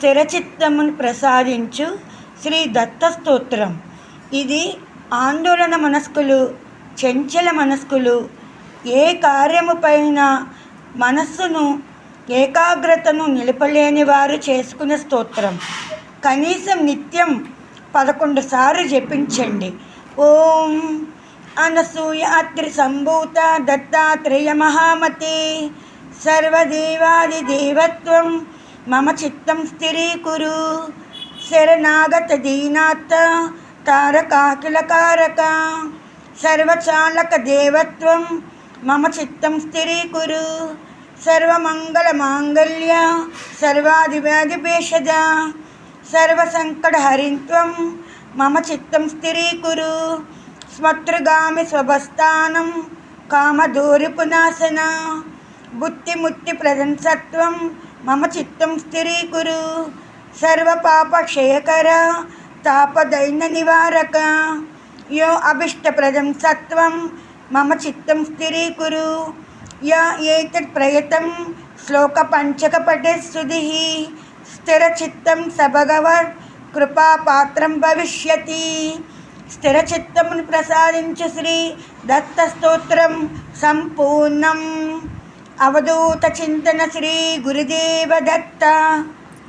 స్థిరచిత్తమును ప్రసాదించు శ్రీ దత్త స్తోత్రం. ఇది ఆందోళన మనస్కులు, చంచల మనస్కులు, ఏ కార్యముపైన మనస్సును ఏకాగ్రతను నిలపలేని వారు చేసుకునే స్తోత్రం. కనీసం నిత్యం 11 సార్లు జపించండి. ఓం అనసూయాత్రి సంభూత దత్తాత్రేయ మహామతే సర్వదేవాదిదేవత్వం మమ చిత్తం స్థిరీకురు. శరణాగత దీనాత్త తారకాఖిలకారక సర్వచాలక దేవత్వం మమ చిత్తం స్థిరీకురు. సర్వమంగళ మాంగళ్య సర్వాదివ్యాధి భేషజ సర్వసంకటహరింత్వం మమ చిత్తం స్థిరీకురు. స్మతృగామి స్వభస్థానం కామధూరిపునాశన బుద్ధిముక్తి ప్రదంసత్వం మమ చిత్తం స్థిరీకురు. సర్వపాపక్షయకర తాపదైన్య నివారక యో అభిష్టప్రదం సత్వం మమ చిత్తం స్థిరీకురు. యా ఏతత్ ప్రయతం శ్లోక పంచక పఠేత్సుధి స్థిరచిత్తం సభగవత్ కృపాపాత్రం భవిష్యతి. స్థిరచిత్తమును ప్రసాదించు శ్రీ దత్త స్తోత్రం సంపూర్ణం. అవధూత చింతన శ్రీ గురుదేవ దత్త.